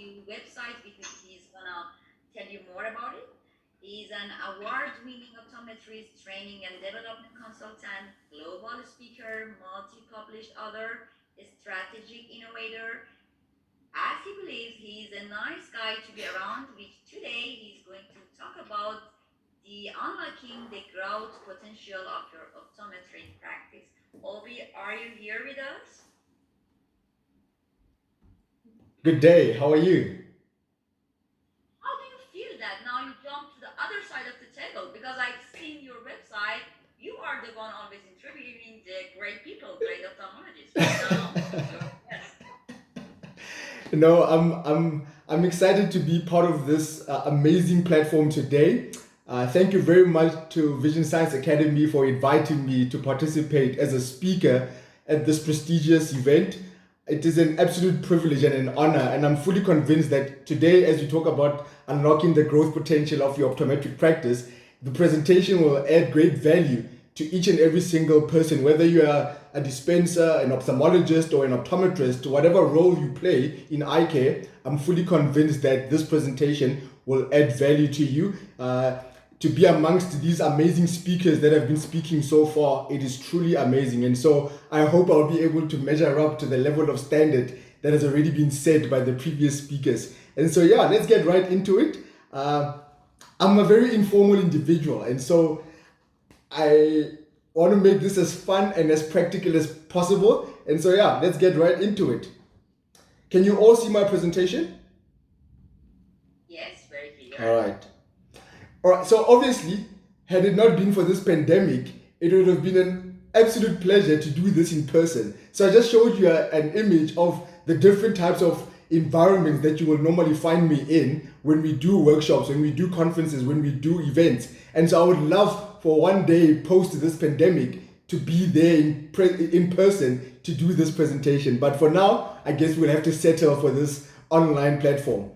few websites. He's gonna tell you more about it. He's an award-winning optometrist, training and development consultant, global speaker, multi-published author, strategic innovator. As he believes he's a nice guy to be around, which today he's going to talk about the unlocking the growth potential of your optometric practice. Obi, are you here with us? Good day. How are you? How do you feel that now you jump to the other side of the table? Because I've seen your website, you are the one always interviewing the great people, great ophthalmologists. But now you're yes. No, I'm excited to be part of this amazing platform today. Thank you very much to Vision Science Academy for inviting me to participate as a speaker at this prestigious event. It is an absolute privilege and an honor, and I'm fully convinced that today, as we talk about unlocking the growth potential of your optometric practice, the presentation will add great value to each and every single person, whether you are a dispenser, an ophthalmologist, or an optometrist, whatever role you play in eye care. I'm fully convinced that this presentation will add value to you. To be amongst these amazing speakers that have been speaking so far, it is truly amazing. And so I hope I'll be able to measure up to the level of standard that has already been set by the previous speakers. And so, yeah, let's get right into it. I'm a very informal individual, and so I want to make this as fun and as practical as possible. And so, yeah, let's get right into it. Can you all see my presentation? Yes, very All clear. right. All right. So, obviously, had it not been for this pandemic, it would have been an absolute pleasure to do this in person. So, I just showed you an image of the different types of environments that you will normally find me in when we do workshops, when we do conferences, when we do events. And so I would love for one day post this pandemic to be there in person to do this presentation. But for now, I guess we'll have to settle for this online platform.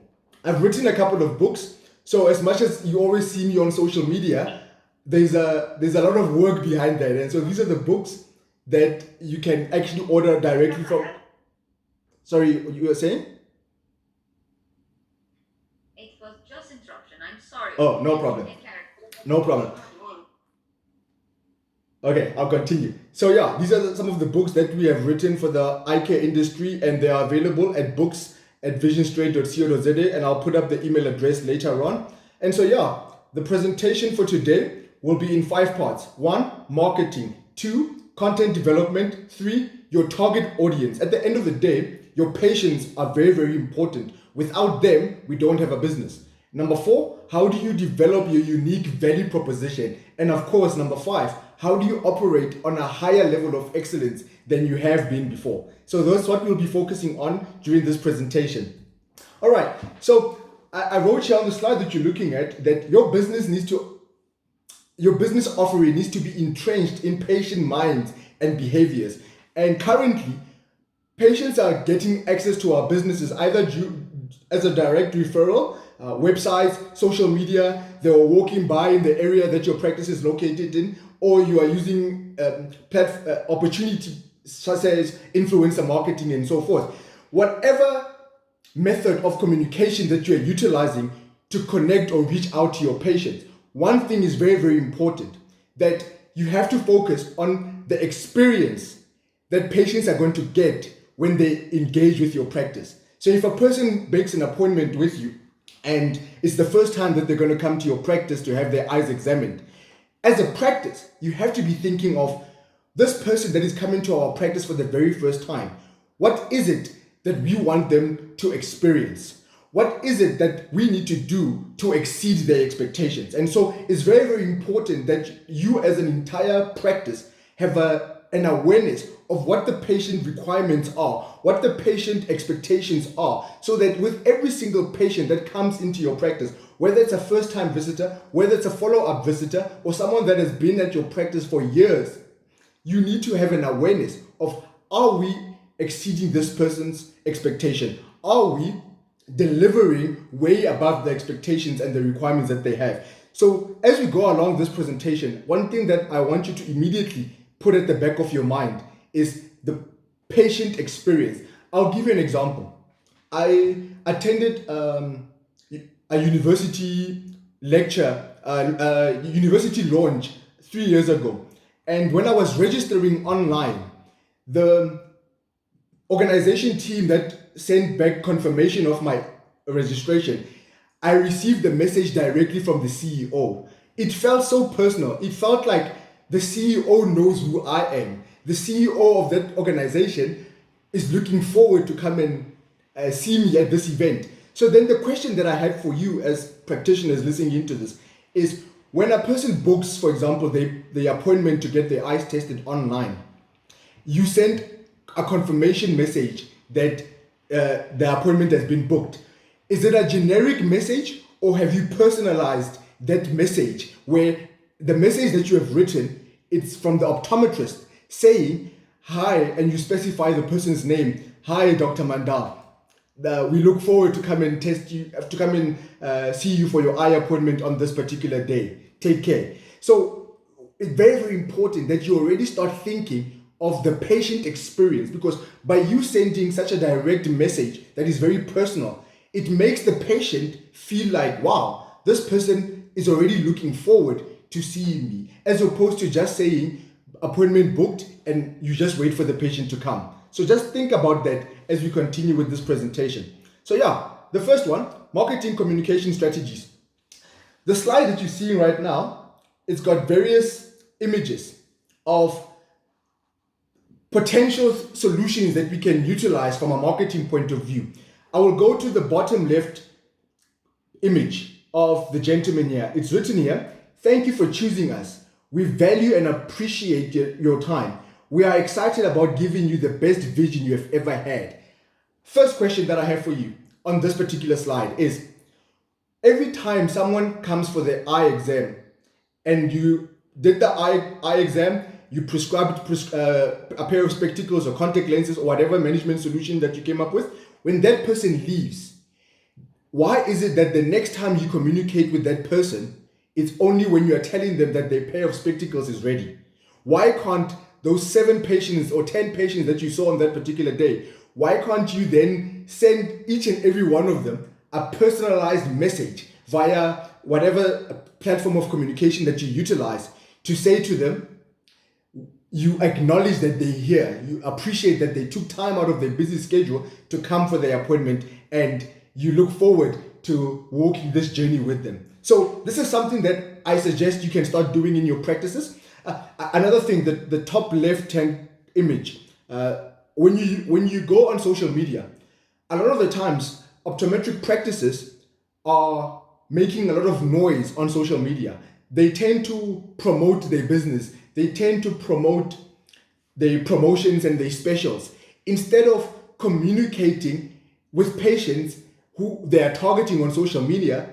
I've written a couple of books. So as much as you always see me on social media, there's a lot of work behind that. And so these are the books that you can actually order directly from. Sorry, you were saying? It was just interruption. I'm sorry. Oh, no Please problem. take care. No problem. Okay, I'll continue. So yeah, these are some of the books that we have written for the eye care industry, and they are available at books at visionstraight.co.za, and I'll put up the email address later on. And so yeah, the presentation for today will be in 5 parts. 1, marketing. 2, content development. 3, your target audience. At the end of the day, your patients are very, very important. Without them, we don't have a business. Number 4, how do you develop your unique value proposition? And of course, number 5, how do you operate on a higher level of excellence than you have been before? So that's what we'll be focusing on during this presentation. All right, so I wrote here on the slide that you're looking at that your business offering needs to be entrenched in patient minds and behaviors. And currently, patients are getting access to our businesses either as a direct referral, websites, social media. They are walking by in the area that your practice is located in, or you are using opportunities such as influencer marketing and so forth. Whatever method of communication that you are utilizing to connect or reach out to your patients, one thing is very, very important, that you have to focus on the experience that patients are going to get when they engage with your practice. So if a person makes an appointment with you and it's the first time that they're going to come to your practice to have their eyes examined, as a practice, you have to be thinking of this person that is coming to our practice for the very first time. What is it that we want them to experience? What is it that we need to do to exceed their expectations? And so it's very, very important that you as an entire practice have an awareness of what the patient requirements are, what the patient expectations are, so that with every single patient that comes into your practice, whether it's a first-time visitor, whether it's a follow-up visitor, or someone that has been at your practice for years, you need to have an awareness of, are we exceeding this person's expectation? Are we delivering way above the expectations and the requirements that they have? So as we go along this presentation, one thing that I want you to immediately put at the back of your mind is the patient experience. I'll give you an example. I attended a university lecture, university launch 3 years ago. And when I was registering online, the organization team that sent back confirmation of my registration, I received the message directly from the CEO. It felt so personal. It felt like the CEO knows who I am. The CEO of that organization is looking forward to come and see me at this event. So then the question that I had for you as practitioners listening into this is, when a person books, for example, the appointment to get their eyes tested online, you send a confirmation message that the appointment has been booked. Is it a generic message, or have you personalized that message where the message that you have written, it's from the optometrist saying, hi, and you specify the person's name. Hi, Dr. Mandal. We look forward to come and see you for your eye appointment on this particular day. Take care. So it's very, very important that you already start thinking of the patient experience, because by you sending such a direct message that is very personal, it makes the patient feel like, wow, this person is already looking forward to seeing me, as opposed to just saying appointment booked and you just wait for the patient to come. So just think about that as we continue with this presentation. So yeah, the first one, marketing communication strategies. The slide that you're seeing right now, it's got various images of potential solutions that we can utilize from a marketing point of view. I will go to the bottom left image of the gentleman here. It's written here, thank you for choosing us. We value and appreciate your time. We are excited about giving you the best vision you have ever had. First question that I have for you on this particular slide is, every time someone comes for the eye exam and you did the eye exam, you prescribed a pair of spectacles or contact lenses or whatever management solution that you came up with, when that person leaves, why is it that the next time you communicate with that person, it's only when you are telling them that their pair of spectacles is ready? Why can't those 7 patients or 10 patients that you saw on that particular day, why can't you then send each and every one of them a personalized message via whatever platform of communication that you utilize to say to them, you acknowledge that they're here, you appreciate that they took time out of their busy schedule to come for their appointment, and you look forward to walking this journey with them. So this is something that I suggest you can start doing in your practices. Another thing, the top left-hand image, when you go on social media, a lot of the times optometric practices are making a lot of noise on social media. They tend to promote their business. They tend to promote their promotions and their specials instead of communicating with patients who they are targeting on social media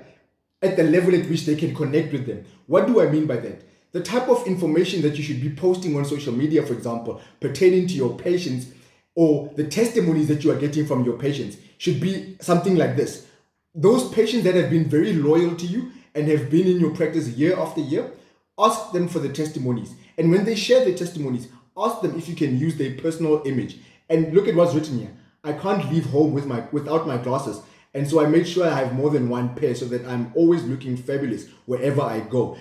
at the level at which they can connect with them. What do I mean by that? The type of information that you should be posting on social media, for example, pertaining to your patients, or the testimonies that you are getting from your patients, should be something like this. Those patients that have been very loyal to you and have been in your practice year after year, ask them for the testimonies. And when they share their testimonies, ask them if you can use their personal image. And look at what's written here. I can't leave home without my glasses. And so I make sure I have more than one pair so that I'm always looking fabulous wherever I go.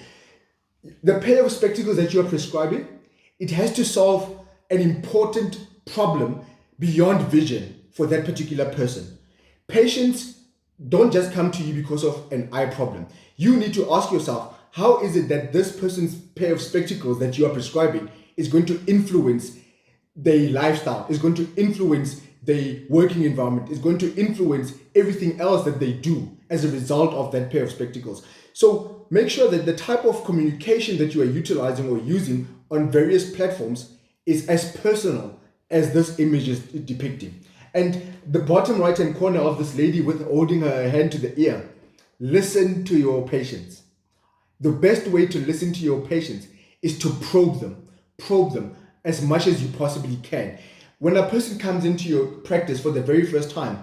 The pair of spectacles that you are prescribing, it has to solve an important problem beyond vision for that particular person. Patients don't just come to you because of an eye problem. You need to ask yourself, how is it that this person's pair of spectacles that you are prescribing is going to influence their lifestyle, is going to influence their working environment, is going to influence everything else that they do as a result of that pair of spectacles. So make sure that the type of communication that you are utilizing or using on various platforms is as personal as this image is depicting. And the bottom right hand corner of this lady with holding her hand to the ear, listen to your patients. The best way to listen to your patients is to probe them as much as you possibly can. When a person comes into your practice for the very first time,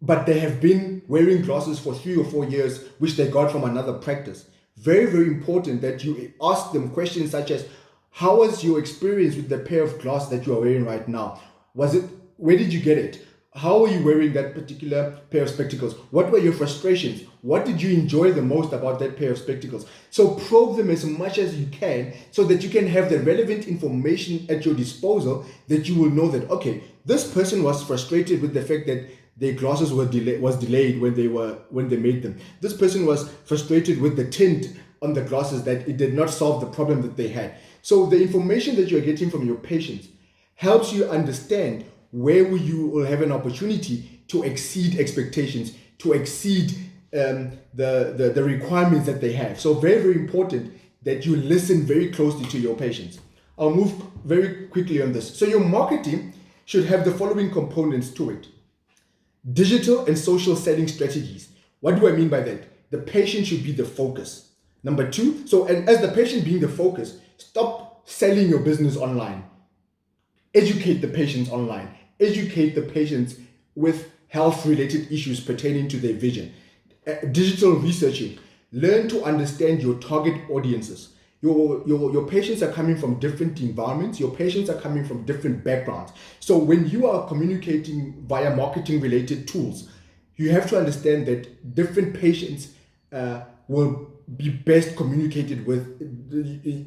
but they have been wearing glasses for 3 or 4 years, which they got from another practice, very, very important that you ask them questions such as, how was your experience with the pair of glasses that you are wearing right now? Where did you get it? How are you wearing that particular pair of spectacles? What were your frustrations? What did you enjoy the most about that pair of spectacles? So probe them as much as you can so that you can have the relevant information at your disposal, that you will know that, okay, this person was frustrated with the fact that their glasses was delayed when they made them. This person was frustrated with the tint on the glasses, that it did not solve the problem that they had. So the information that you're getting from your patients helps you understand where you will have an opportunity to exceed expectations, to exceed the requirements that they have. So very, very important that you listen very closely to your patients. I'll move very quickly on this. So your marketing should have the following components to it. Digital and social selling strategies. What do I mean by that? The patient should be the focus. Number two, and as the patient being the focus, stop selling your business online. Educate the patients online. Educate the patients with health-related issues pertaining to their vision. Digital researching. Learn to understand your target audiences. Your patients are coming from different environments. Your patients are coming from different backgrounds. So when you are communicating via marketing-related tools, you have to understand that different patients will be best communicated with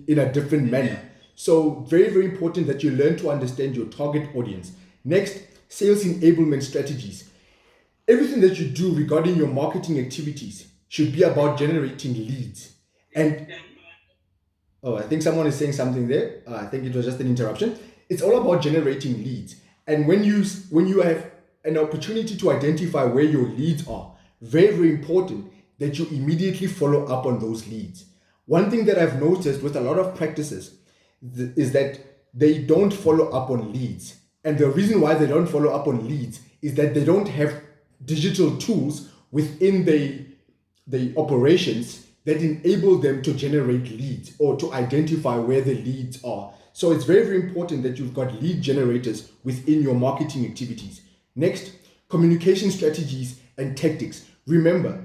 in a different manner. So very, very important that you learn to understand your target audience. Next, sales enablement strategies. Everything that you do regarding your marketing activities should be about generating leads. And I think someone is saying something there. I think it was just an interruption. It's all about generating leads. And when you have an opportunity to identify where your leads are, very, very important that you immediately follow up on those leads. One thing that I've noticed with a lot of practices is that they don't follow up on leads. And the reason why they don't follow up on leads is that they don't have digital tools within the operations that enable them to generate leads or to identify where the leads are. So it's very, very important that you've got lead generators within your marketing activities. Next, communication strategies and tactics. Remember,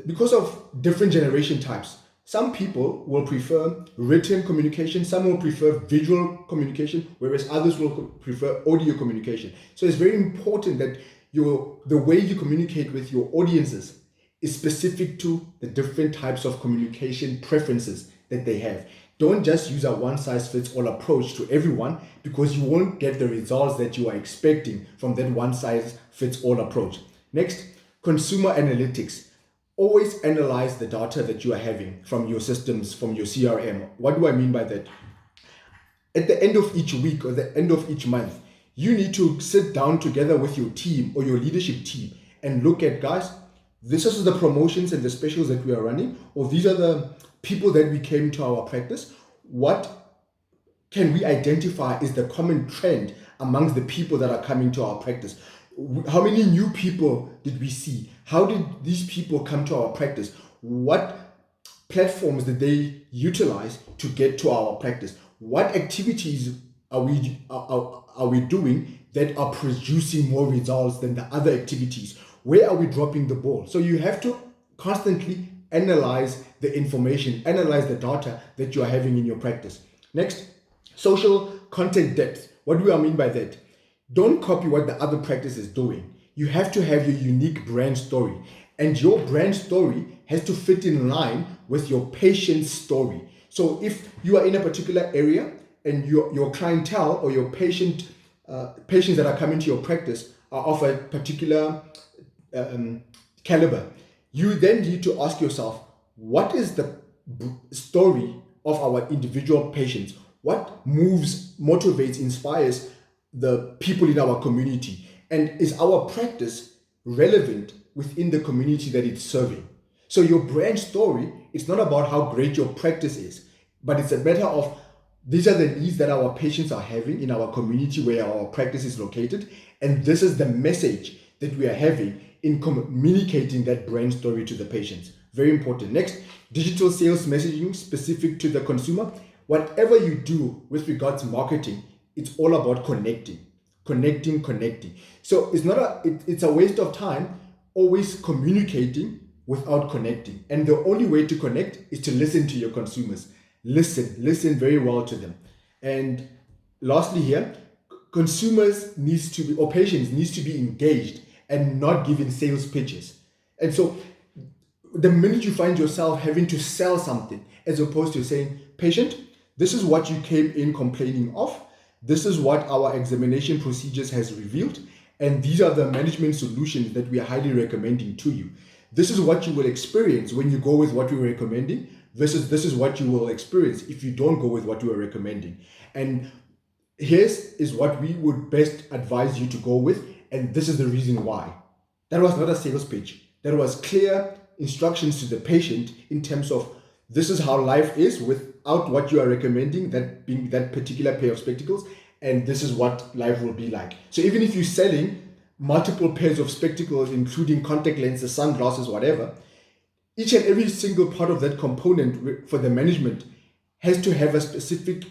because of different generation types, some people will prefer written communication, some will prefer visual communication, whereas others will prefer audio communication. So it's very important that the way you communicate with your audiences is specific to the different types of communication preferences that they have. Don't just use a one-size-fits-all approach to everyone, because you won't get the results that you are expecting from that one-size-fits-all approach. Next, consumer analytics. Always analyze the data that you are having from your systems, from your CRM. What do I mean by that? At the end of each week or the end of each month, you need to sit down together with your team or your leadership team and look at, guys, this is the promotions and the specials that we are running, or these are the people that we came to our practice. What can we identify is the common trend amongst the people that are coming to our practice? How many new people did we see? How did these people come to our practice? What platforms did they utilize to get to our practice? What activities are we doing that are producing more results than the other activities? Where are we dropping the ball? So you have to constantly analyze the information, analyze the data that you are having in your practice. Next, social content depth. What do I mean by that? Don't copy what the other practice is doing. You have to have your unique brand story. And your brand story has to fit in line with your patient's story. So if you are in a particular area and your clientele or your patients that are coming to your practice are of a particular caliber, you then need to ask yourself, what is the story of our individual patients? What moves, motivates, inspires the people in our community? And is our practice relevant within the community that it's serving? So your brand story is not about how great your practice is, but it's a matter of these are the needs that our patients are having in our community where our practice is located. And this is the message that we are having in communicating that brand story to the patients. Very important. Next, digital sales messaging specific to the consumer. Whatever you do with regards to marketing, it's all about connecting. So it's a waste of time always communicating without connecting. And the only way to connect is to listen to your consumers. Listen very well to them. And lastly here, consumers needs to be, or patients needs to be engaged and not given sales pitches. And so the minute you find yourself having to sell something as opposed to saying, patient, this is what you came in complaining of, this is what our examination procedures has revealed, and these are the management solutions that we are highly recommending to you. This is what you will experience when you go with what we're recommending versus this is what you will experience if you don't go with what we are recommending. And here's is what we would best advise you to go with, and this is the reason why. That was not a sales pitch. That was clear instructions to the patient in terms of this is how life is without what you are recommending, that being that particular pair of spectacles, and this is what life will be like. So even if you're selling multiple pairs of spectacles, including contact lenses, sunglasses, whatever, each and every single part of that component for the management has to have a specific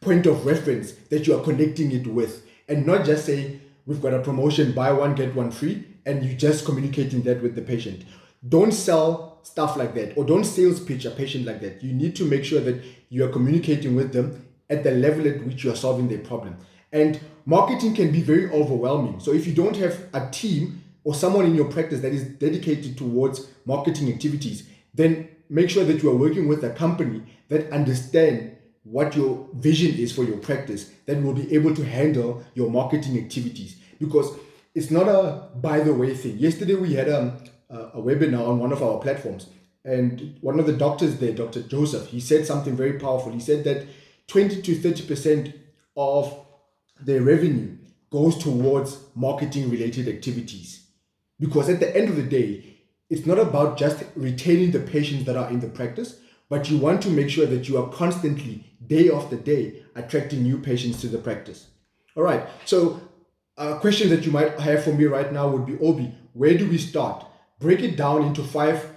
point of reference that you are connecting it with, and not just say we've got a promotion, buy one get one free, and you're just communicating that with the patient. Don't sell stuff like that, or don't sales pitch a patient like that. You need to make sure that you are communicating with them at the level at which you are solving their problem. And marketing can be very overwhelming. So if you don't have a team or someone in your practice that is dedicated towards marketing activities, then make sure that you are working with a company that understand what your vision is for your practice, that will be able to handle your marketing activities. Because it's not a by the way thing. Yesterday we had a webinar on one of our platforms, and one of the doctors there, Dr. Joseph, he said something very powerful. He said that 20 to 30% of their revenue goes towards marketing related activities. Because at the end of the day, it's not about just retaining the patients that are in the practice, but you want to make sure that you are constantly, day after day, attracting new patients to the practice. All right, so a question that you might have for me right now would be, Obi, where do we start? Break it down into 5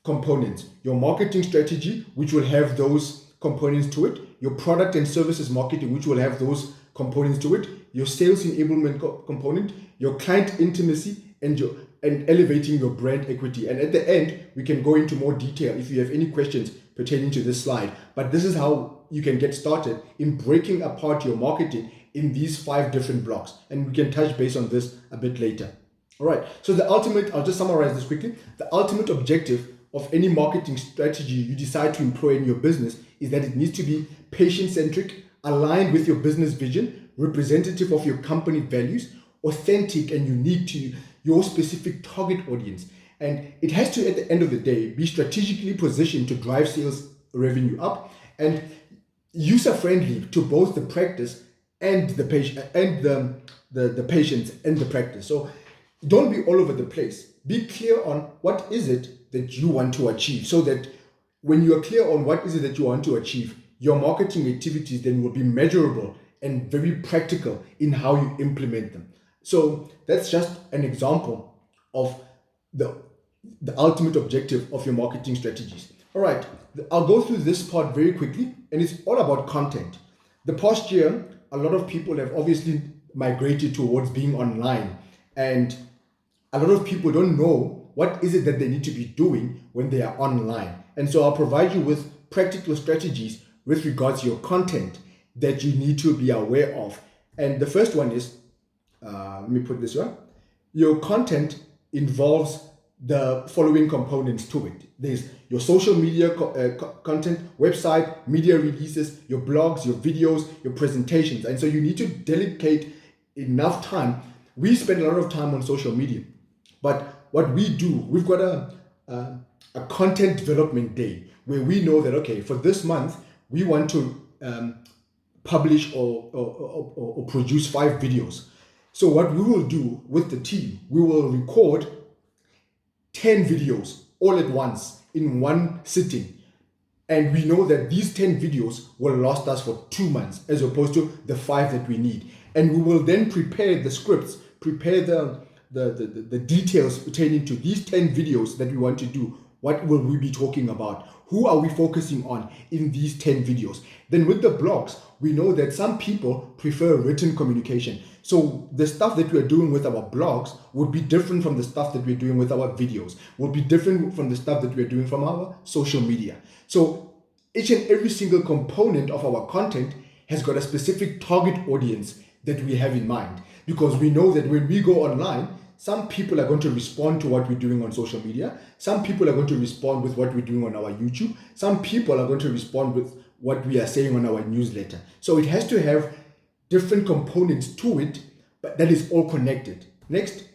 components. Your marketing strategy, which will have those components to it. Your product and services marketing, which will have those components to it. Your sales enablement component, your client intimacy, and elevating your brand equity. And at the end, we can go into more detail if you have any questions pertaining to this slide. But this is how you can get started in breaking apart your marketing in these 5 different blocks. And we can touch base on this a bit later. All right, so I'll just summarize this quickly. The ultimate objective of any marketing strategy you decide to employ in your business is that it needs to be patient-centric, aligned with your business vision, representative of your company values, authentic and unique to your specific target audience. And it has to, at the end of the day, be strategically positioned to drive sales revenue up and user-friendly to both the practice and the patient and the patients and the practice. So don't be all over the place. Be clear on what is it that you want to achieve, so that when you are clear on what is it that you want to achieve, your marketing activities then will be measurable and very practical in how you implement them. So that's just an example of the ultimate objective of your marketing strategies. All right, I'll go through this part very quickly, and it's all about content. The past year, a lot of people have obviously migrated towards being online, and a lot of people don't know what is it that they need to be doing when they are online. And so I'll provide you with practical strategies with regards to your content that you need to be aware of. And the first one is, let me put this one. Your content involves the following components to it. There's your social media content, website, media releases, your blogs, your videos, your presentations. And so you need to dedicate enough time. We spend a lot of time on social media, but what we do, we've got a content development day where we know that, okay, for this month, we want to publish or produce 5 videos. So what we will do with the team, we will record 10 videos all at once in one sitting. And we know that these 10 videos will last us for 2 months as opposed to the 5 that we need. And we will then prepare the scripts, prepare the details pertaining to these 10 videos that we want to do. What will we be talking about? Who are we focusing on in these 10 videos? Then with the blogs, we know that some people prefer written communication. So the stuff that we are doing with our blogs would be different from the stuff that we're doing with our videos, would be different from the stuff that we're doing from our social media. So each and every single component of our content has got a specific target audience that we have in mind, because we know that when we go online, some people are going to respond to what we're doing on social media. Some people are going to respond with what we're doing on our YouTube. Some people are going to respond with what we are saying on our newsletter. So it has to have different components to it, but that is all connected. Next,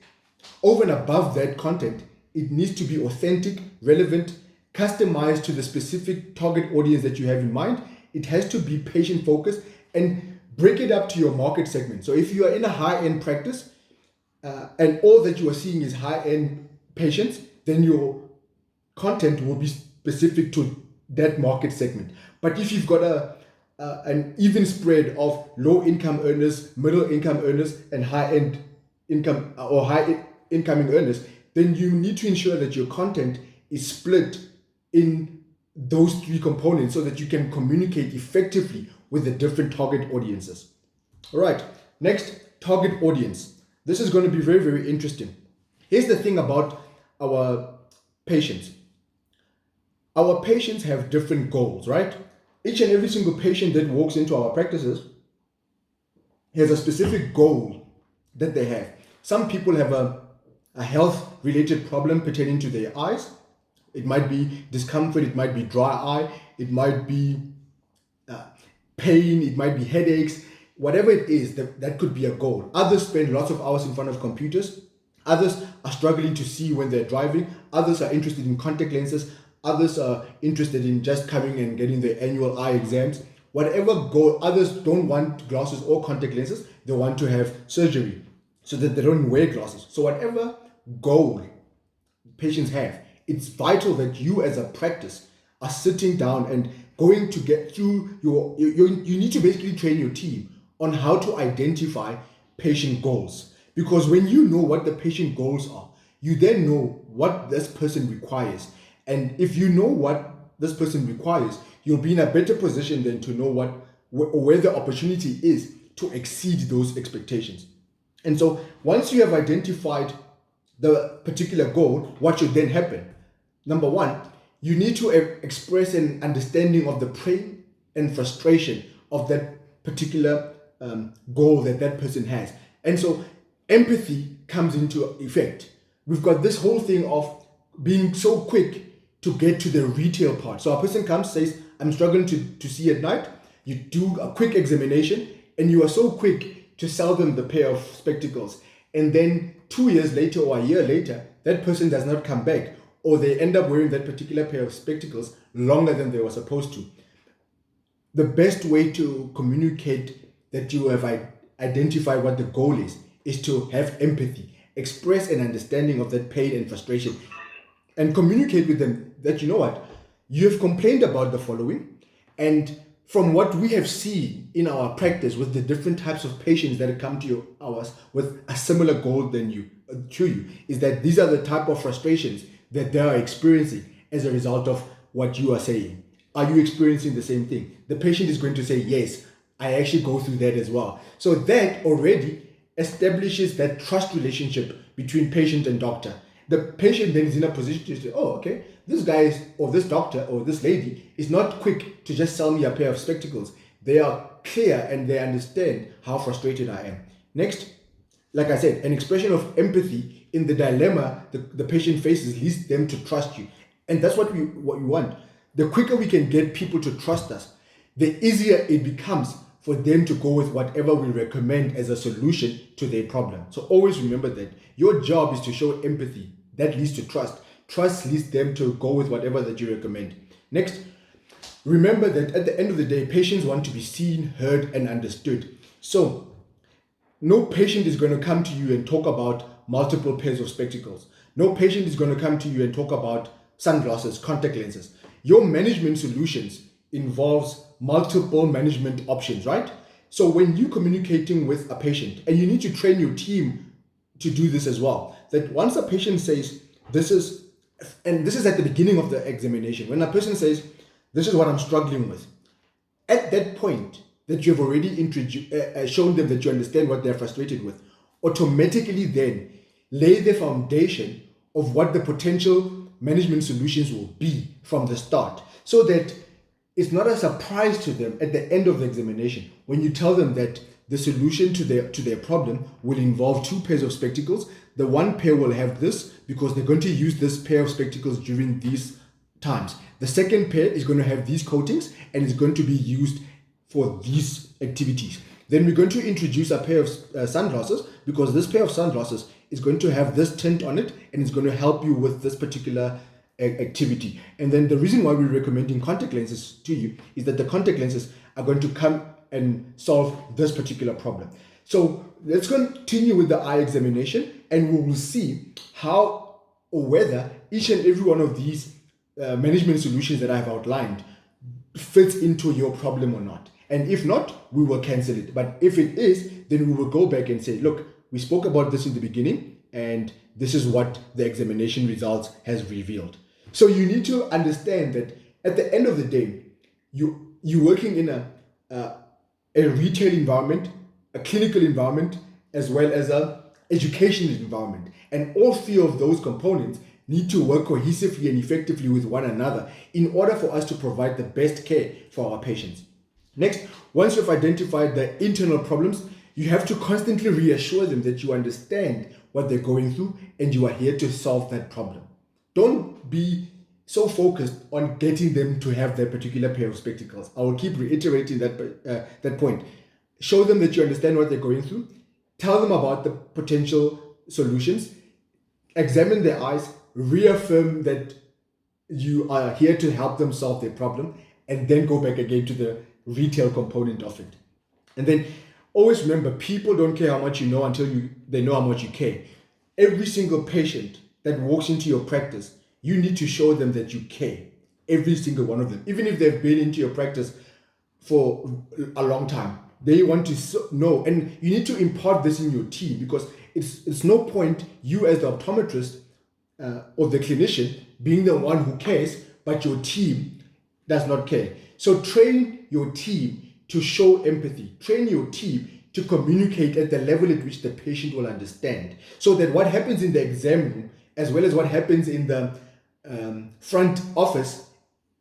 over and above that content, it needs to be authentic, relevant, customized to the specific target audience that you have in mind. It has to be patient focused, and break it up to your market segment. So if you are in a high-end practice, and all that you are seeing is high-end patients, then your content will be specific to that market segment. But if you've got an even spread of low-income earners, middle-income earners, and high-end income or high-incoming earners, then you need to ensure that your content is split in those three components so that you can communicate effectively with the different target audiences. All right, next, target audience. This is going to be very, very interesting. Here's the thing about our patients. Our patients have different goals, right? Each and every single patient that walks into our practices has a specific goal that they have. Some people have a health-related problem pertaining to their eyes. It might be discomfort, it might be dry eye, it might be pain, it might be headaches. Whatever it is, that could be a goal. Others spend lots of hours in front of computers. Others are struggling to see when they're driving. Others are interested in contact lenses. Others are interested in just coming and getting their annual eye exams. Whatever goal, others don't want glasses or contact lenses. They want to have surgery so that they don't wear glasses. So whatever goal patients have, it's vital that you as a practice are sitting down and going to get through you need to basically train your team on how to identify patient goals. Because when you know what the patient goals are, you then know what this person requires. And if you know what this person requires, you'll be in a better position than to know where the opportunity is to exceed those expectations. And so once you have identified the particular goal, what should then happen? Number one, you need to express an understanding of the pain and frustration of that particular goal that person has. And so empathy comes into effect. We've got this whole thing of being so quick to get to the retail part. So a person comes, says, I'm struggling to see at night. You do a quick examination and you are so quick to sell them the pair of spectacles. And then 2 years later or a year later, that person does not come back, or they end up wearing that particular pair of spectacles longer than they were supposed to. The best way to communicate that you have identified what the goal is to have empathy, express an understanding of that pain and frustration, and communicate with them that, you know what, you have complained about the following, and from what we have seen in our practice with the different types of patients that come to ours with a similar goal than you, is that these are the type of frustrations that they are experiencing as a result of what you are saying. Are you experiencing the same thing? The patient is going to say, yes, I actually go through that as well. So that already establishes that trust relationship between patient and doctor. The patient then is in a position to say, oh, okay, this guy or this doctor or this lady is not quick to just sell me a pair of spectacles. They are clear and they understand how frustrated I am. Next, like I said, an expression of empathy in the dilemma the patient faces leads them to trust you. And that's what we want. The quicker we can get people to trust us, the easier it becomes for them to go with whatever we recommend as a solution to their problem. So always remember that your job is to show empathy. That leads to trust. Trust leads them to go with whatever that you recommend. Next, remember that at the end of the day, patients want to be seen, heard, and understood. So no patient is going to come to you and talk about multiple pairs of spectacles. No patient is going to come to you and talk about sunglasses, contact lenses. Your management solutions involves multiple management options, right? So when you're communicating with a patient, and you need to train your team to do this as well, that once a patient says, this is at the beginning of the examination, when a person says, this is what I'm struggling with, at that point that you've already shown them that you understand what they're frustrated with, automatically then lay the foundation of what the potential management solutions will be from the start, so that it's not a surprise to them at the end of the examination when you tell them that the solution to their problem will involve two pairs of spectacles. The one pair will have this because they're going to use this pair of spectacles during these times. The second pair is going to have these coatings and is going to be used for these activities. Then we're going to introduce a pair of sunglasses, because this pair of sunglasses is going to have this tint on it and it's going to help you with this particular activity. And then the reason why we're recommending contact lenses to you is that the contact lenses are going to come and solve this particular problem. So let's continue with the eye examination, and we will see how or whether each and every one of these management solutions that I have outlined fits into your problem or not. And if not, we will cancel it. But if it is, then we will go back and say, look, we spoke about this in the beginning, and this is what the examination results has revealed. So you need to understand that at the end of the day, you're working in a retail environment, a clinical environment, as well as a educational environment. And all three of those components need to work cohesively and effectively with one another in order for us to provide the best care for our patients. Next, once you've identified the internal problems, you have to constantly reassure them that you understand what they're going through and you are here to solve that problem. Don't be so focused on getting them to have that particular pair of spectacles. I will keep reiterating that point. Show them that you understand what they're going through. Tell them about the potential solutions. Examine their eyes. Reaffirm that you are here to help them solve their problem, and then go back again to the retail component of it. And then always remember, people don't care how much you know until they know how much you care. Every single patient that walks into your practice, you need to show them that you care. Every single one of them, even if they've been into your practice for a long time, they want to know. And you need to impart this in your team, because it's no point you as the optometrist or the clinician being the one who cares, but your team does not care. So train your team to show empathy. Train your team to communicate at the level at which the patient will understand, so that what happens in the exam room, as well as what happens in the front office,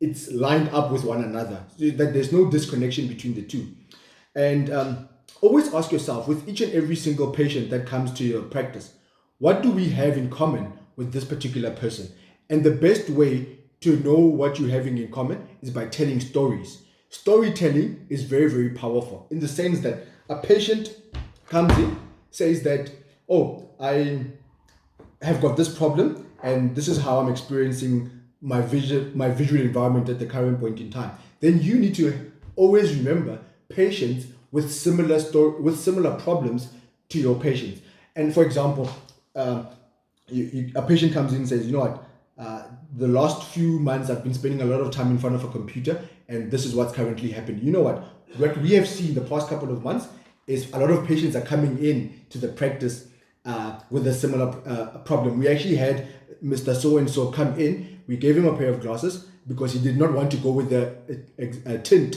it's lined up with one another, so that there's no disconnection between the two. And always ask yourself, with each and every single patient that comes to your practice, what do we have in common with this particular person? And the best way to know what you're having in common is by telling stories. Storytelling is very, very powerful, in the sense that a patient comes in, says that, oh, I have got this problem, and this is how I'm experiencing my visual environment at the current point in time. Then you need to always remember patients with similar problems to your patients. And for example, a patient comes in and says, you know what, the last few months I've been spending a lot of time in front of a computer, and this is what's currently happening. You know what we have seen the past couple of months is a lot of patients are coming in to the practice with a similar problem. We actually had Mr. So-and-so come in. We gave him a pair of glasses because he did not want to go with the tint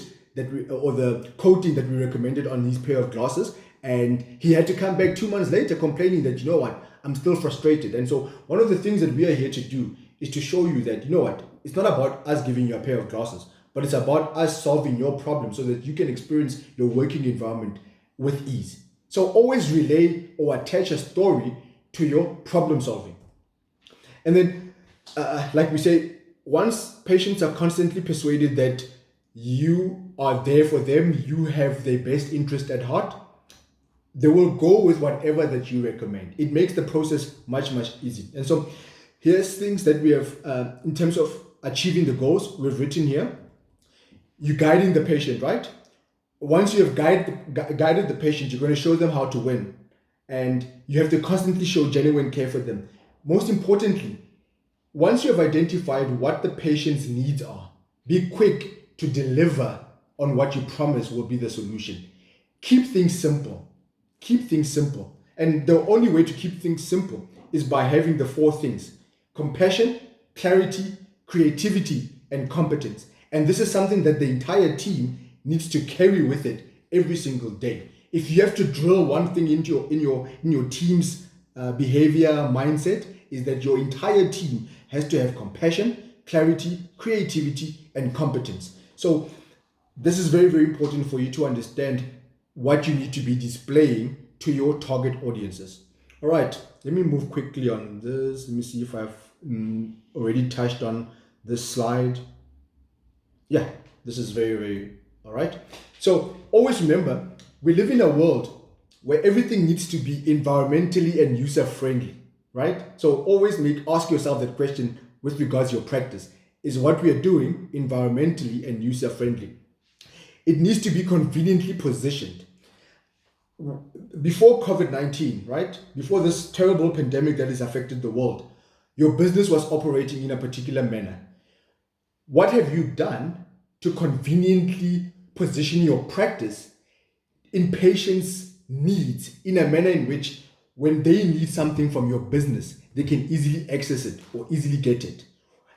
or the coating that we recommended on his pair of glasses. And he had to come back 2 months later complaining that, you know what, I'm still frustrated. And so one of the things that we are here to do is to show you that, you know what, it's not about us giving you a pair of glasses, but it's about us solving your problem so that you can experience your working environment with ease. So always relay or attach a story to your problem solving. And then, like we say, once patients are constantly persuaded that you are there for them, you have their best interest at heart, they will go with whatever that you recommend. It makes the process much, much easier. And so here's things that we have in terms of achieving the goals we've written here. You're guiding the patient, right? Once you have guided the patient, you're going to show them how to win. And you have to constantly show genuine care for them. Most importantly, once you have identified what the patient's needs are, be quick to deliver on what you promise will be the solution. Keep things simple. Keep things simple. And the only way to keep things simple is by having the 4 things: compassion, clarity, creativity, and competence. And this is something that the entire team needs to carry with it every single day. If you have to drill one thing into your team's behavior mindset, is that your entire team has to have compassion, clarity, creativity, and competence. So this is very, very important for you to understand what you need to be displaying to your target audiences. All right, let me move quickly on this. Let me see if I've already touched on this slide. Yeah, this is very, very all right. So always remember, we live in a world where everything needs to be environmentally and user friendly, right? So always ask yourself that question with regards to your practice. Is what we are doing environmentally and user friendly? It needs to be conveniently positioned. Before COVID-19, right? Before this terrible pandemic that has affected the world, your business was operating in a particular manner. What have you done to conveniently position your practice in patients' needs in a manner in which when they need something from your business, they can easily access it or easily get it?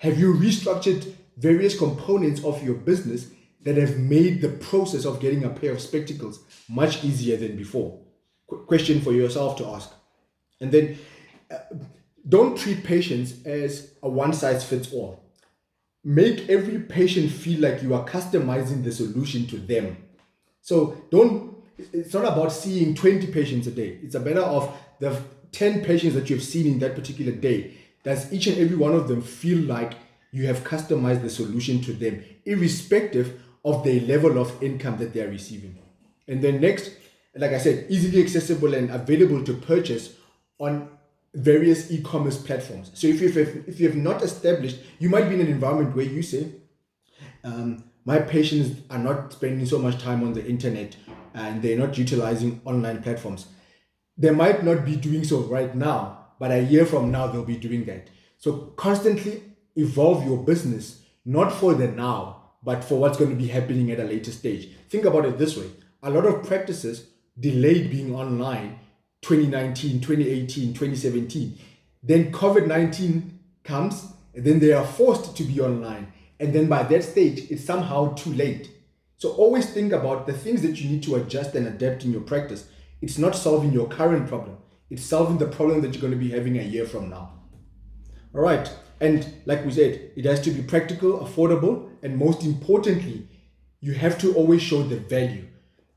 Have you restructured various components of your business that have made the process of getting a pair of spectacles much easier than before? Question for yourself to ask. And then don't treat patients as a one size fits all. Make every patient feel like you are customizing the solution to them. So it's not about seeing 20 patients a day. It's a matter of the 10 patients that you've seen in that particular day. Does each and every one of them feel like you have customized the solution to them, irrespective of their level of income that they are receiving? And then next, like I said, easily accessible and available to purchase on various e-commerce platforms. So if you have not established, you might be in an environment where you say, my patients are not spending so much time on the internet and they're not utilizing online platforms. They might not be doing so right now, but a year from now, they'll be doing that. So constantly evolve your business, not for the now, but for what's going to be happening at a later stage. Think about it this way. A lot of practices delayed being online 2019, 2018, 2017. Then COVID-19 comes, and then they are forced to be online. And then by that stage, it's somehow too late. So always think about the things that you need to adjust and adapt in your practice. It's not solving your current problem. It's solving the problem that you're going to be having a year from now. All right. And like we said, it has to be practical, affordable, and most importantly, you have to always show the value.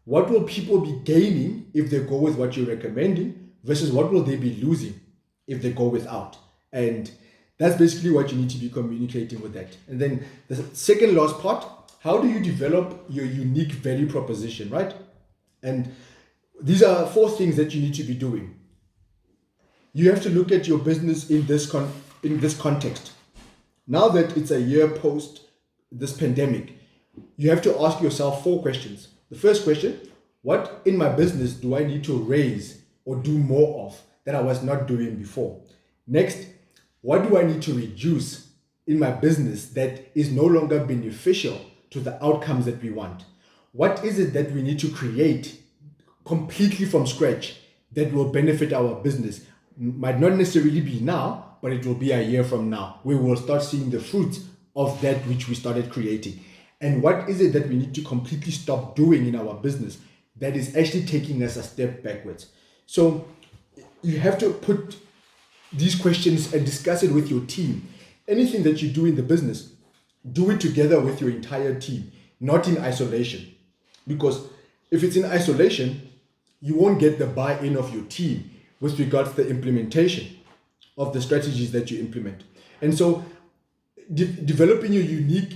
What will people be gaining if they go with what you're recommending versus what will they be losing if they go without? And that's basically what you need to be communicating with that. And then the second last part, how do you develop your unique value proposition, right? And these are 4 things that you need to be doing. You have to look at your business in this context. Now that it's a year post this pandemic, you have to ask yourself 4 questions. The first question, what in my business do I need to raise or do more of that I was not doing before? Next, what do I need to reduce in my business that is no longer beneficial to the outcomes that we want? What is it that we need to create completely from scratch that will benefit our business? Might not necessarily be now, but it will be a year from now. We will start seeing the fruits of that which we started creating. And what is it that we need to completely stop doing in our business that is actually taking us a step backwards? So you have to put these questions and discuss it with your team. Anything that you do in the business, do it together with your entire team, not in isolation. Because if it's in isolation, you won't get the buy-in of your team with regards to the implementation of the strategies that you implement. And so developing your unique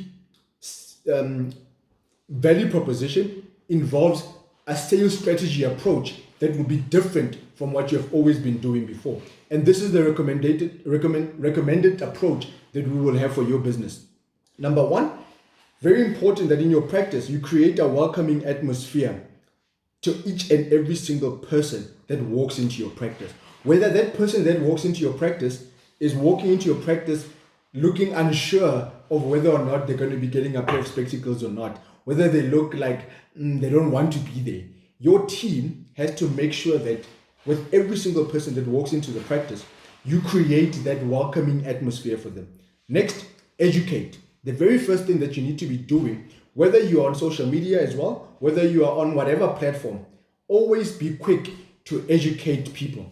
value proposition involves a sales strategy approach that will be different from what you have always been doing before. And this is the recommended approach that we will have for your business. Number 1, very important that in your practice, you create a welcoming atmosphere to each and every single person that walks into your practice. Whether that person that walks into your practice is walking into your practice looking unsure of whether or not they're going to be getting a pair of spectacles or not, whether they look like they don't want to be there. Your team has to make sure that with every single person that walks into the practice, you create that welcoming atmosphere for them. Next, educate. The very first thing that you need to be doing, whether you are on social media as well, whether you are on whatever platform, always be quick to educate people.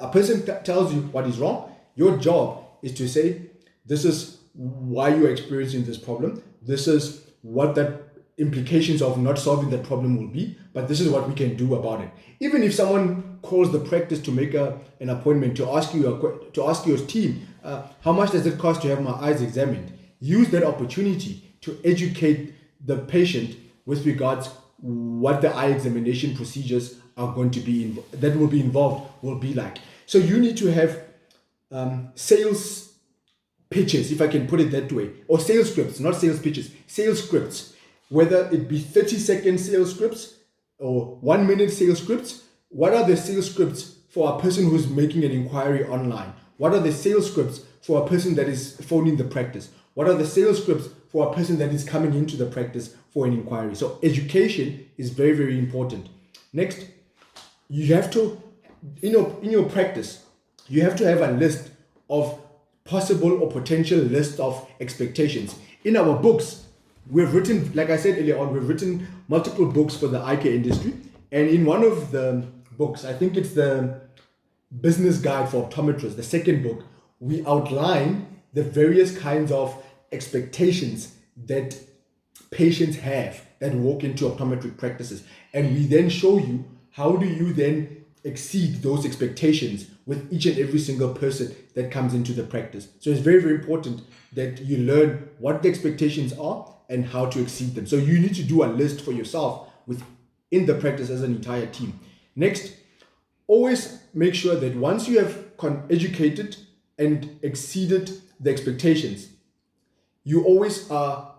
A person tells you what is wrong, your job is to say, this is why you're experiencing this problem. This is what the implications of not solving that problem will be, but this is what we can do about it. Even if someone calls the practice to make an appointment to ask your team, how much does it cost to have my eyes examined? Use that opportunity to educate the patient with regards what the eye examination procedures are going to be that will be involved will be like. So you need to have sales pitches, if I can put it that way, or sales scripts, not sales pitches, sales scripts, whether it be 30-second sales scripts or 1-minute sales scripts. What are the sales scripts for a person who's making an inquiry online? What are the sales scripts for a person that is phoning the practice? What are the sales scripts for a person that is coming into the practice for an inquiry? So education is very, very important. Next, you have to, in your practice, you have to have a list of possible or potential list of expectations. In our books, we've written, like I said earlier on, we've written multiple books for the eye care industry. And in one of the books, I think it's the Business Guide for Optometrists, the second book, we outline the various kinds of expectations that patients have that walk into optometric practices. And we then show you how do you then exceed those expectations with each and every single person that comes into the practice. So it's very, very important that you learn what the expectations are and how to exceed them. So you need to do a list for yourself within the practice as an entire team. Next, always make sure that once you have educated and exceeded the expectations, you always are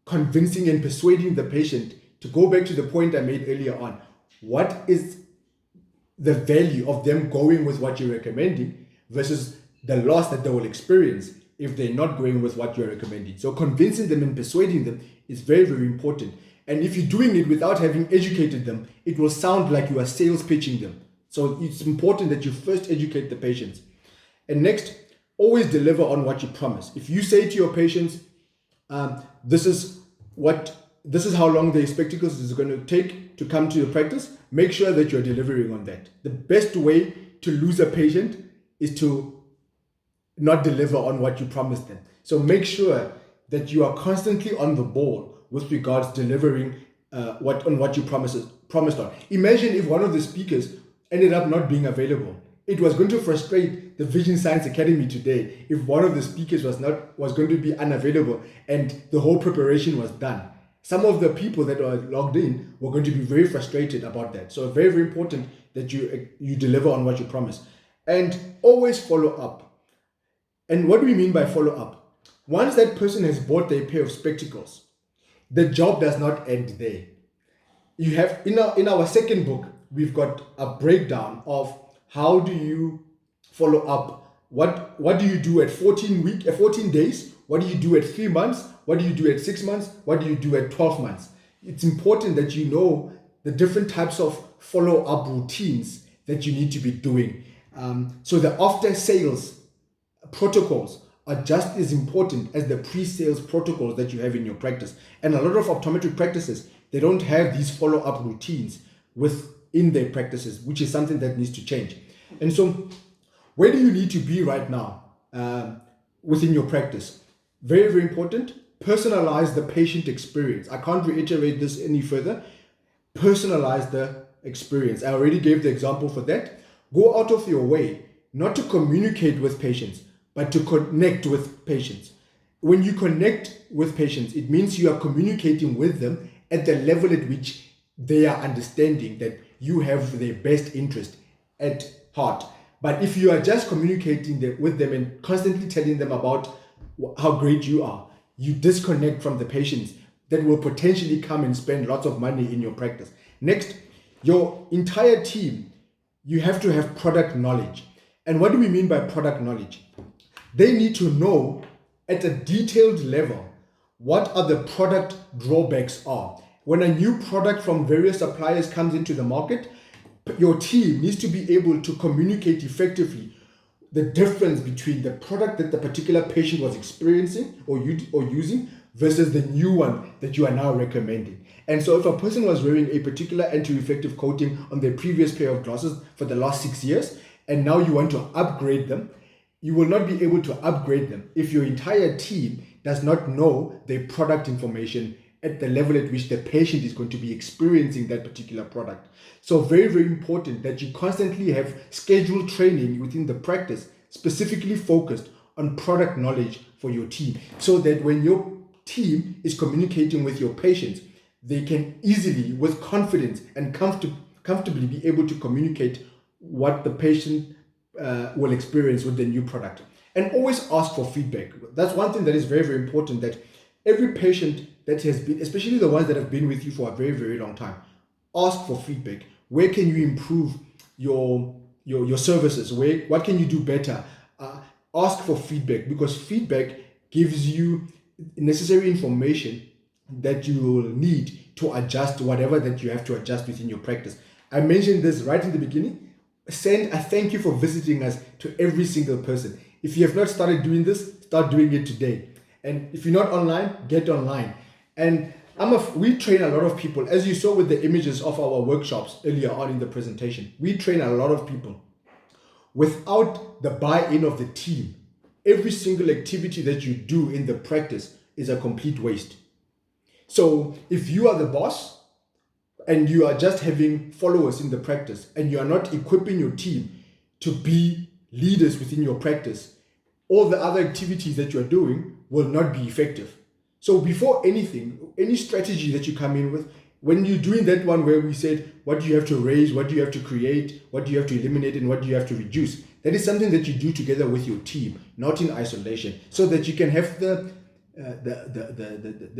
convincing and persuading the patient to go back to the point I made earlier on. What is the value of them going with what you're recommending versus the loss that they will experience if they're not going with what you're recommending? So convincing them and persuading them is very, very important. And if you're doing it without having educated them, it will sound like you are sales pitching them. So it's important that you first educate the patients. And next, always deliver on what you promise. If you say to your patients, this is how long the spectacles is going to take to come to your practice, make sure that you're delivering on that. The best way to lose a patient is to not deliver on what you promised them. So make sure that you are constantly on the ball with regards delivering what you promised on. Imagine if one of the speakers ended up not being available. It was going to frustrate the Vision Science Academy today if one of the speakers was going to be unavailable and the whole preparation was done. Some of the people that are logged in were going to be very frustrated about that. So very, very important that you deliver on what you promise. And always follow up. And what do we mean by follow up? Once that person has bought their pair of spectacles, the job does not end there. You have in our second book, we've got a breakdown of how do you follow up. What do you do at 14 days? What do you do at 3 months? What do you do at 6 months? What do you do at 12 months? It's important that you know the different types of follow-up routines that you need to be doing. So the after-sales protocols are just as important as the pre-sales protocols that you have in your practice. And a lot of optometric practices, they don't have these follow-up routines within their practices, which is something that needs to change. And so where do you need to be right now within your practice? Very, very important. Personalize the patient experience. I can't reiterate this any further. Personalize the experience. I already gave the example for that. Go out of your way not to communicate with patients, but to connect with patients. When you connect with patients, it means you are communicating with them at the level at which they are understanding that you have their best interest at heart. But if you are just communicating with them and constantly telling them about how great you are, you disconnect from the patients that will potentially come and spend lots of money in your practice. Next, your entire team, you have to have product knowledge. And what do we mean by product knowledge? They need to know at a detailed level what are the product drawbacks are. When a new product from various suppliers comes into the market, your team needs to be able to communicate effectively the difference between the product that the particular patient was experiencing or using versus the new one that you are now recommending. And so if a person was wearing a particular anti-reflective coating on their previous pair of glasses for the last 6 years, and now you want to upgrade them, you will not be able to upgrade them if your entire team does not know their product information at the level at which the patient is going to be experiencing that particular product. So very, very important that you constantly have scheduled training within the practice, specifically focused on product knowledge for your team, so that when your team is communicating with your patients, they can easily, with confidence and comfortably be able to communicate what the patient will experience with the new product. And always ask for feedback. That's one thing that is very, very important, that every patient that has been, especially the ones that have been with you for a very, very long time, ask for feedback. Where can you improve your services? What can you do better? Ask for feedback, because feedback gives you necessary information that you will need to adjust whatever that you have to adjust within your practice. I mentioned this right in the beginning. Send a thank you for visiting us to every single person. If you have not started doing this, start doing it today. And if you're not online, get online. And we train a lot of people, as you saw with the images of our workshops earlier on in the presentation. We train a lot of people. Without the buy-in of the team, every single activity that you do in the practice is a complete waste. So if you are the boss and you are just having followers in the practice and you are not equipping your team to be leaders within your practice, all the other activities that you are doing will not be effective. So before anything, any strategy that you come in with, when you're doing that one where we said, what do you have to raise, what do you have to create, what do you have to eliminate, and what do you have to reduce? That is something that you do together with your team, not in isolation, so that you can have the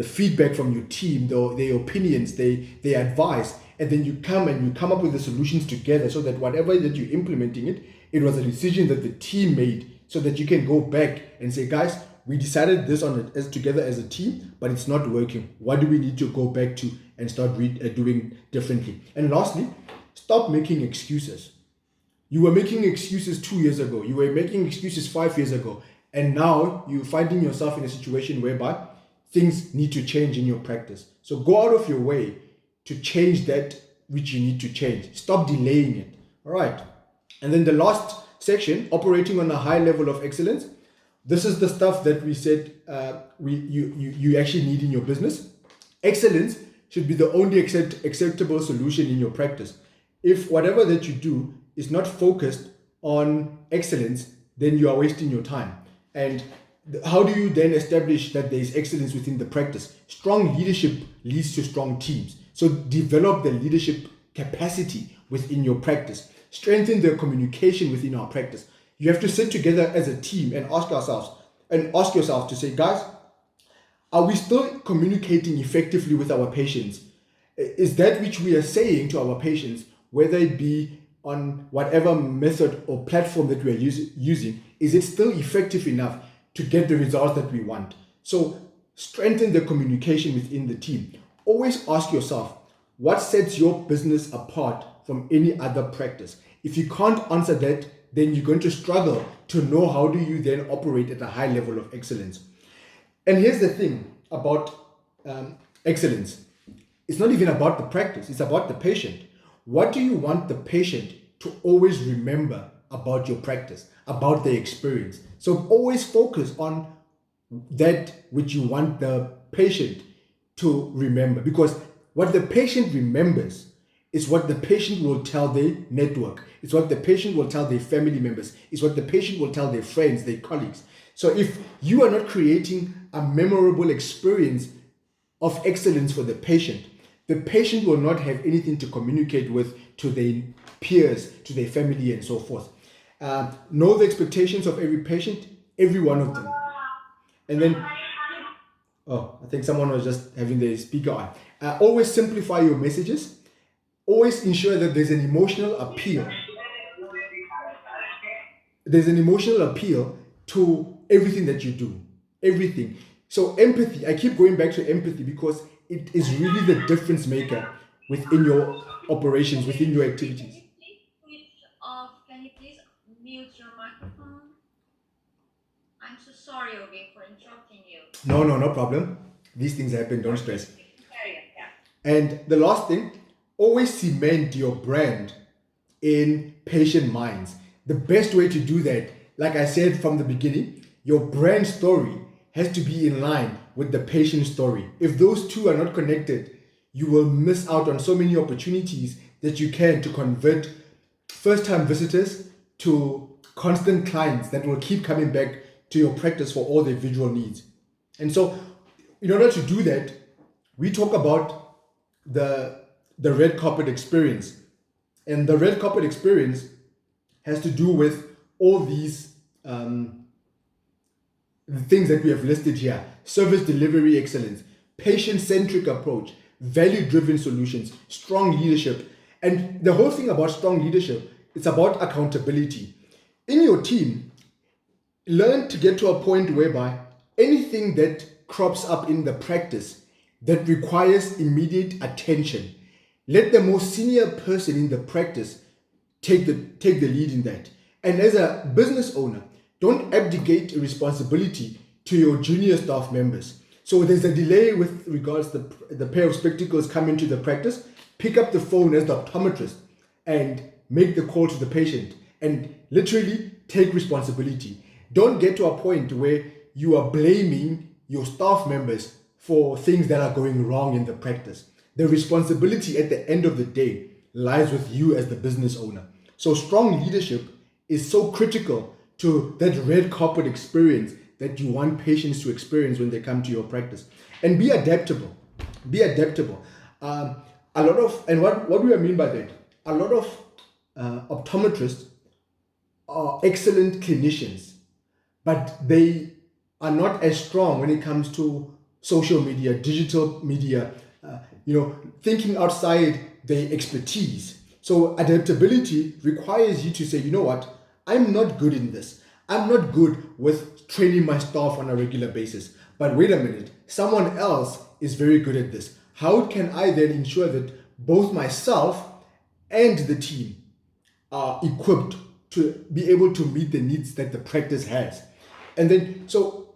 feedback from your team, their opinions, their advice, and then you come up with the solutions together, so that whatever that you're implementing it was a decision that the team made, so that you can go back and say, guys, we decided this on it as together as a team, but it's not working. What do we need to go back to and start doing differently? And lastly, stop making excuses. You were making excuses 2 years ago. You were making excuses 5 years ago. And now you're finding yourself in a situation whereby things need to change in your practice. So go out of your way to change that which you need to change. Stop delaying it. All right. And then the last section, operating on a high level of excellence. This is the stuff that we said you actually need in your business. Excellence should be the only acceptable solution in your practice. If whatever that you do is not focused on excellence, then you are wasting your time. And how do you then establish that there is excellence within the practice? Strong leadership leads to strong teams. So develop the leadership capacity within your practice. Strengthen the communication within our practice. You have to sit together as a team and ask yourself to say, guys, are we still communicating effectively with our patients? Is that which we are saying to our patients, whether it be on whatever method or platform that we are using, is it still effective enough to get the results that we want? So strengthen the communication within the team. Always ask yourself, what sets your business apart from any other practice? If you can't answer that, then you're going to struggle to know how do you then operate at a high level of excellence. And here's the thing about excellence. It's not even about the practice, it's about the patient. What do you want the patient to always remember about your practice, about their experience? So always focus on that which you want the patient to remember, because what the patient remembers is what the patient will tell their network. It's what the patient will tell their family members. It's what the patient will tell their friends, their colleagues. So if you are not creating a memorable experience of excellence for the patient will not have anything to communicate with to their peers, to their family, and so forth. Know the expectations of every patient, every one of them. And then, I think someone was just having their speaker on. Always simplify your messages. Always ensure that there's an emotional appeal. There's an emotional appeal to everything that you do. Everything. So empathy, I keep going back to empathy because it is really the difference maker within your operations, within your activities. Can you please mute your microphone? I'm so sorry, Obi, for interrupting you. No problem. These things happen, don't stress. And the last thing, always cement your brand in patient minds. The best way to do that, like I said from the beginning, your brand story has to be in line with the patient story. If those two are not connected, you will miss out on so many opportunities that you can to convert first-time visitors to constant clients that will keep coming back to your practice for all their visual needs. And so, in order to do that, we talk about the red carpet experience. And the red carpet experience has to do with all these the things that we have listed here: service delivery excellence, patient-centric approach, value-driven solutions, strong leadership. And the whole thing about strong leadership, it's about accountability. In your team, learn to get to a point whereby anything that crops up in the practice that requires immediate attention, let the most senior person in the practice take the lead in that. And as a business owner, don't abdicate responsibility to your junior staff members. So there's a delay with regards to the pair of spectacles coming to the practice. Pick up the phone as the optometrist and make the call to the patient and literally take responsibility. Don't get to a point where you are blaming your staff members for things that are going wrong in the practice. The responsibility at the end of the day lies with you as the business owner. So strong leadership is so critical to that red carpet experience that you want patients to experience when they come to your practice. And be adaptable. Be adaptable. What do I mean by that? A lot of optometrists are excellent clinicians, but they are not as strong when it comes to social media, digital media, thinking outside their expertise. So adaptability requires you to say, you know what, I'm not good in this. I'm not good with training my staff on a regular basis. But wait a minute, someone else is very good at this. How can I then ensure that both myself and the team are equipped to be able to meet the needs that the practice has? And then, so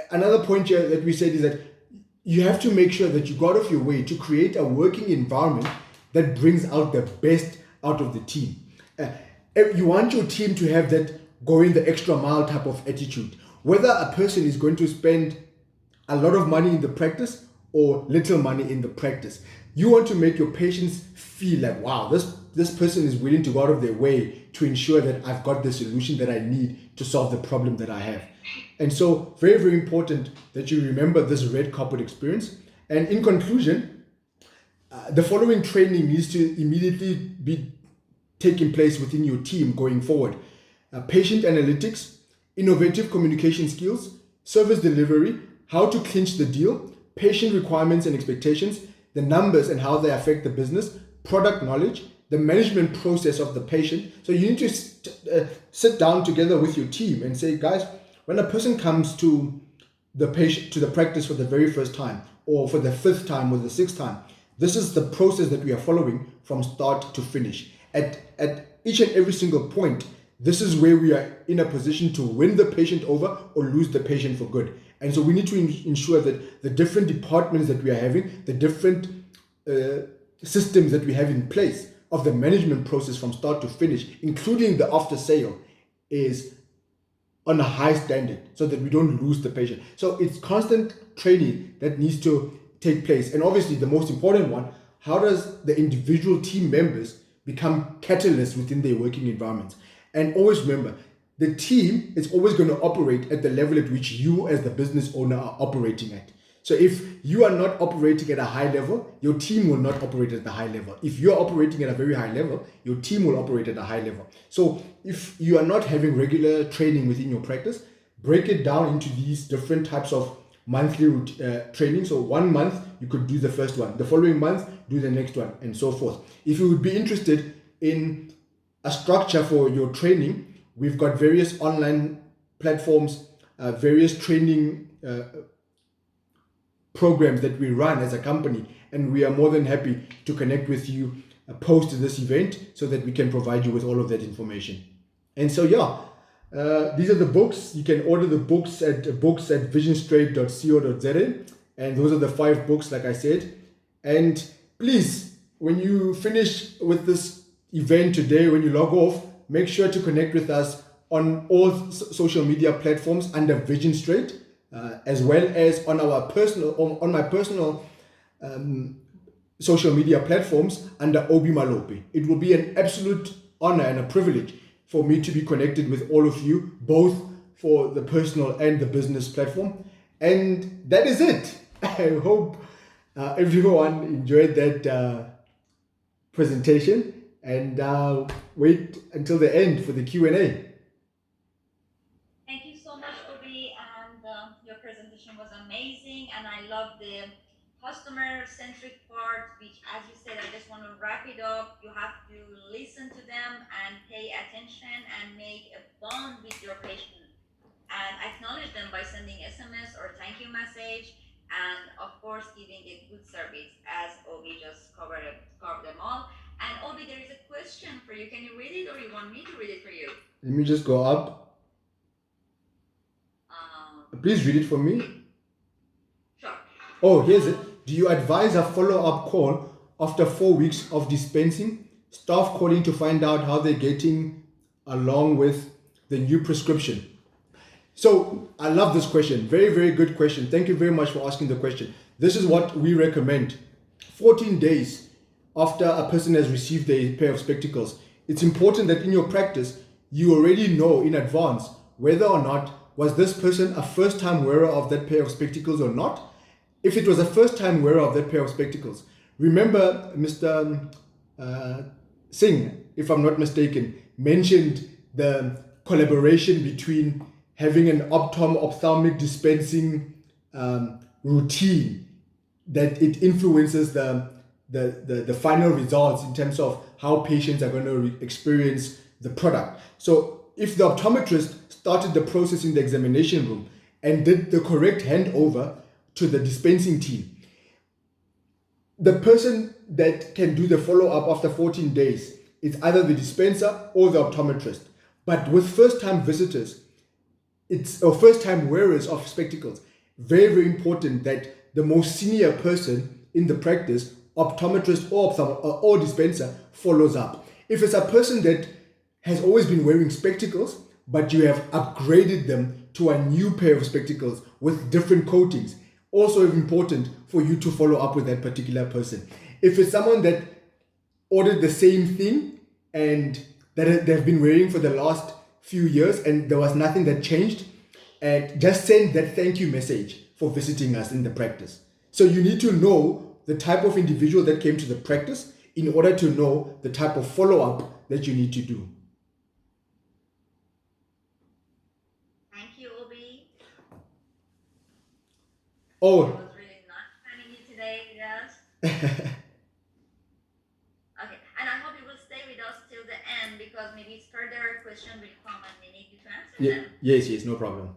another point here that we said is that you have to make sure that you go out of your way to create a working environment that brings out the best out of the team. You want your team to have that going the extra mile type of attitude. Whether a person is going to spend a lot of money in the practice or little money in the practice, you want to make your patients feel like, wow, this person is willing to go out of their way to ensure that I've got the solution that I need to solve the problem that I have. And so very, very important that you remember this red carpet experience. And in conclusion, the following training needs to immediately be taking place within your team going forward. Patient analytics, innovative communication skills, service delivery, how to clinch the deal, patient requirements and expectations, the numbers and how they affect the business, product knowledge, the management process of the patient. So you need to sit down together with your team and say, guys, when a person comes to the patient, to the practice for the very first time, or for the fifth time or the sixth time, this is the process that we are following from start to finish. At each and every single point, this is where we are in a position to win the patient over or lose the patient for good. And so we need to ensure that the different departments that we are having, the different systems that we have in place of the management process from start to finish, including the after sale, is on a high standard so that we don't lose the patient. So it's constant training that needs to take place. And obviously the most important one, how does the individual team members become catalysts within their working environments? And always remember, the team is always going to operate at the level at which you as the business owner are operating at. So if you are not operating at a high level, your team will not operate at the high level. If you are operating at a very high level, your team will operate at a high level. So if you are not having regular training within your practice, break it down into these different types of monthly training. So 1 month, you could do the first one. The following month, do the next one, and so forth. If you would be interested in a structure for your training, we've got various online platforms, various training programs that we run as a company, and we are more than happy to connect with you post this event so that we can provide you with all of that information. And so these are the books. You can order the books at visionstraight.co.za, and those are the 5 books, like I said. And please, when you finish with this event today, when you log off, make sure to connect with us on all social media platforms under Vision Straight. as well as on my personal social media platforms under Obi Malope. It will be an absolute honor and a privilege for me to be connected with all of you, both for the personal and the business platform. And that is it. I hope everyone enjoyed that presentation, and wait until the end for the Q&A. Thank you so much, Obi, and your presentation was amazing, and I love the customer-centric part, which, as you said, I just want to wrap it up. You have to listen to them and pay attention and make a bond with your patient and acknowledge them by sending SMS or thank you message, and of course, giving a good service, as Obi just covered them all. And Obi, there is a question for you. Can you read it, or you want me to read it for you? Let me just go up. Please read it for me. Sure. Oh, here's it. Do you advise a follow-up call after 4 weeks of dispensing? Staff calling to find out how they're getting along with the new prescription. So I love this question. Very, very good question. Thank you very much for asking the question. This is what we recommend. 14 days after a person has received a pair of spectacles, it's important that in your practice, you already know in advance whether or not was this person a first-time wearer of that pair of spectacles or not. If it was a first-time wearer of that pair of spectacles, remember Mr. Singh, if I'm not mistaken, mentioned the collaboration between having an ophthalmic dispensing routine, that it influences the final results in terms of how patients are going to experience the product. So if the optometrist started the process in the examination room and did the correct handover to the dispensing team, the person that can do the follow-up after 14 days is either the dispenser or the optometrist. But with first-time visitors, or first-time wearers of spectacles, very, very important that the most senior person in the practice, optometrist or dispenser, follows up. If it's a person that has always been wearing spectacles, but you have upgraded them to a new pair of spectacles with different coatings, also important for you to follow up with that particular person. If it's someone that ordered the same thing and that they've been wearing for the last few years and there was nothing that changed, and just send that thank you message for visiting us in the practice. So you need to know the type of individual that came to the practice in order to know the type of follow-up that you need to do. Thank you, Obi. Oh. It was really nice having you today with us. Okay, and I hope you will stay with us till the end, because maybe further questions will come and we need you to answer them. Yes, no problem.